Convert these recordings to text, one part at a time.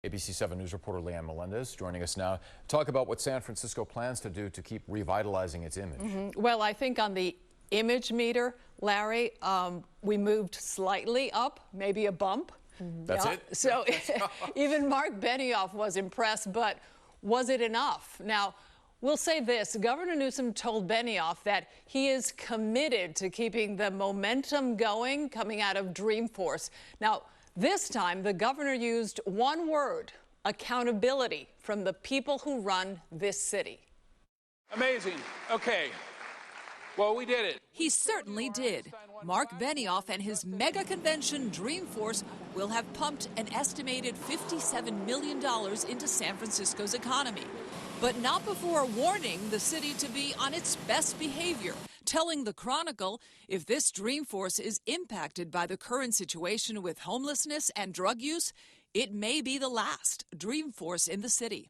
ABC 7 News reporter Leanne Melendez joining us now to talk about what San Francisco plans to do to keep revitalizing its image. Well, I think on the image meter, Larry, we moved slightly up, maybe a bump. That's it? So even Mark Benioff was impressed, but was it enough? Now, we'll say this. Governor Newsom told Benioff that he is committed to keeping the momentum going coming out of Dreamforce. Now, this time, the governor used one word: accountability from the people who run this city. Amazing. Okay. Well, we did it. He certainly did. Mark Benioff and his mega convention Dreamforce will have pumped an estimated $57 million into San Francisco's economy, but not before warning the city to be on its best behavior, telling the Chronicle if this Dreamforce is impacted by the current situation with homelessness and drug use, it may be the last Dreamforce in the city.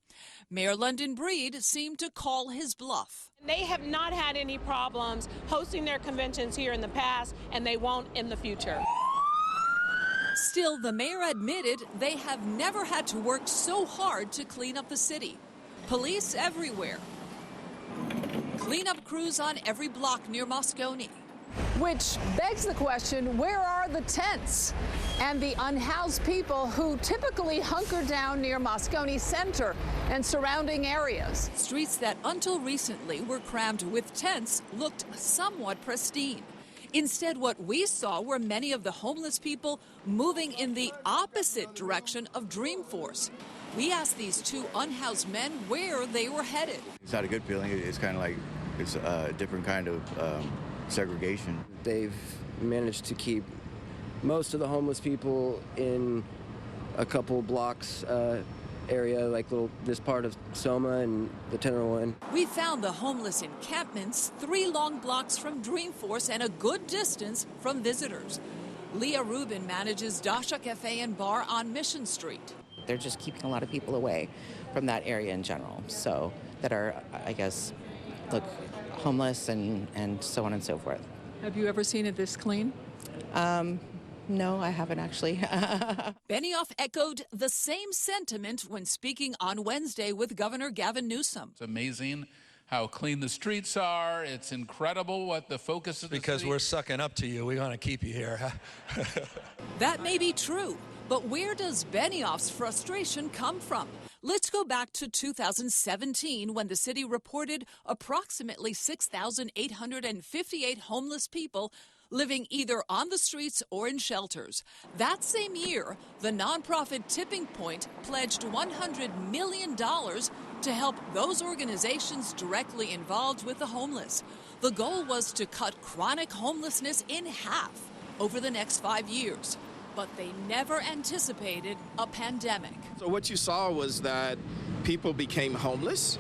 Mayor London Breed seemed to call his bluff. They have not had any problems hosting their conventions here in the past, and they won't in the future. Still, the mayor admitted they have never had to work so hard to clean up the city. Police everywhere. Cleanup crews on every block near Moscone. Which begs the question, where are the tents and the unhoused people who typically hunker down near Moscone Center and surrounding areas? Streets that until recently were crammed with tents looked somewhat pristine. Instead, what we saw were many of the homeless people moving in the opposite direction of Dreamforce. We asked these two unhoused men where they were headed. It's not a good feeling. It's kind of like it's a different kind of segregation. They've managed to keep most of the homeless people in a couple blocks area, like this part of Soma and the Tenderloin. We found the homeless encampments 3 long blocks from Dreamforce and a good distance from visitors. Leah Rubin manages Dasha Cafe and Bar on Mission Street. They're just keeping a lot of people away from that area in general, so that are, I guess, look homeless and so on and so forth. Have you ever seen it this clean? No, I haven't actually. Benioff echoed the same sentiment when speaking on Wednesday with Governor Gavin Newsom. It's amazing how clean the streets are. It's incredible what the focus of the Because city. we're sucking up to you. We want to keep you here. That may be true, but where does Benioff's frustration come from? Let's go back to 2017 when the city reported approximately 6,858 homeless people living either on the streets or in shelters. That same year, the nonprofit Tipping Point pledged $100 million to help those organizations directly involved with the homeless. The goal was to cut chronic homelessness in half over the next 5 years. But they never anticipated a pandemic. So what you saw was that people became homeless,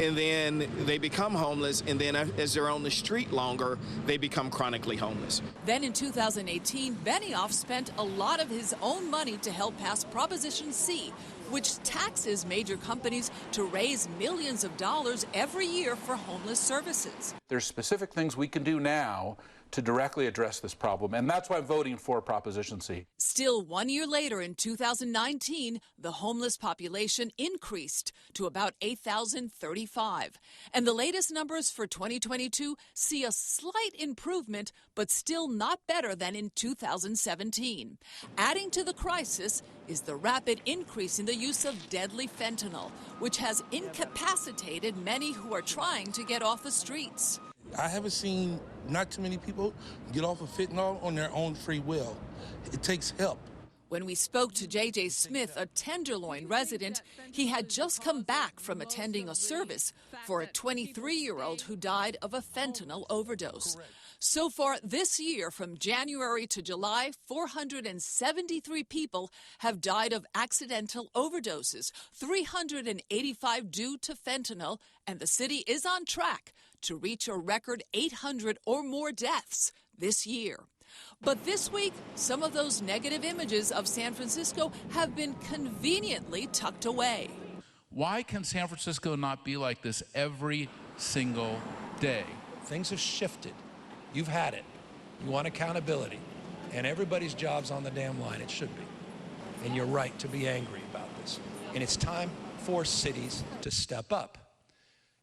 and then they become homeless, and then as they're on the street longer, they become chronically homeless. Then in 2018, Benioff spent a lot of his own money to help pass Proposition C, which taxes major companies to raise millions of dollars every year for homeless services. There's specific things we can do now to directly address this problem, and that's why I'm voting for Proposition C. Still, 1 year later, in 2019, the homeless population increased to about 8,035. And the latest numbers for 2022 see a slight improvement, but still not better than in 2017. Adding to the crisis is the rapid increase in the use of deadly fentanyl, which has incapacitated many who are trying to get off the streets. I haven't seen not too many people get off of fentanyl on their own free will. It takes help. When we spoke to J.J. Smith, a Tenderloin resident, he had just come back from attending a service for a 23-year-old who died of a fentanyl overdose. So far this year, from January to July, 473 people have died of accidental overdoses, 385 due to fentanyl, and the city is on track to reach a record 800 or more deaths this year. But this week, some of those negative images of San Francisco have been conveniently tucked away. Why can San Francisco not be like this every single day? Things have shifted. You've had it. You want accountability. And everybody's job's on the damn line. It should be. And you're right to be angry about this. And it's time for cities to step up.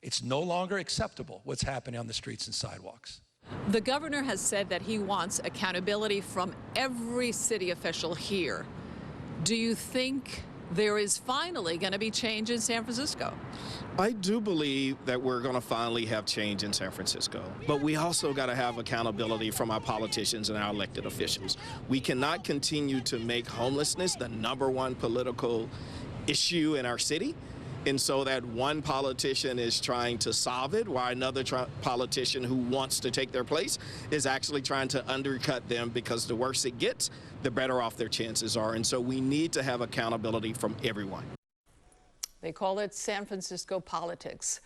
It's no longer acceptable what's happening on the streets and sidewalks. The governor has said that he wants accountability from every city official here. Do you think there is finally going to be change in San Francisco? I do believe that we're going to finally have change in San Francisco, but we also got to have accountability from our politicians and our elected officials. We cannot continue to make homelessness the #1 political issue in our city, and so that one politician is trying to solve it while another politician who wants to take their place is actually trying to undercut them, because the worse it gets, the better off their chances are. And so we need to have accountability from everyone. They call it San Francisco politics.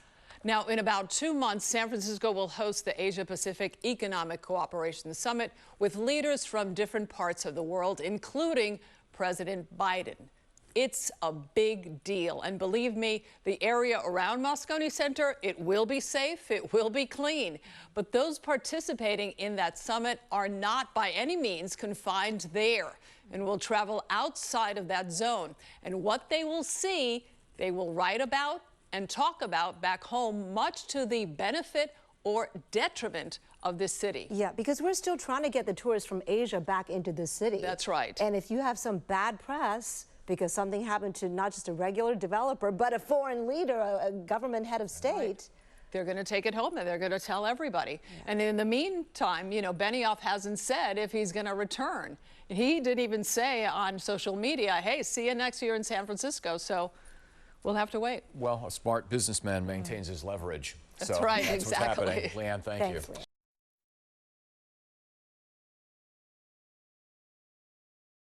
Now, in about 2 months, San Francisco will host the Asia-Pacific Economic Cooperation Summit with leaders from different parts of the world, including President Biden. It's a big deal. And believe me, the area around Moscone Center, it will be safe, it will be clean. But those participating in that summit are not by any means confined there and will travel outside of that zone. And what they will see, they will write about and talk about back home, much to the benefit or detriment of this city. Yeah, because we're still trying to get the tourists from Asia back into the city. That's right. And if you have some bad press, because something happened to not just a regular developer, but a foreign leader, a government head of state. Right. They're going to take it home and they're going to tell everybody. Yeah. And in the meantime, you know, Benioff hasn't said if he's going to return. He didn't even say on social media, hey, see you next year in San Francisco. So we'll have to wait. Well, a smart businessman maintains his leverage. That's so right, that's exactly. What's happening. Leanne, thank you.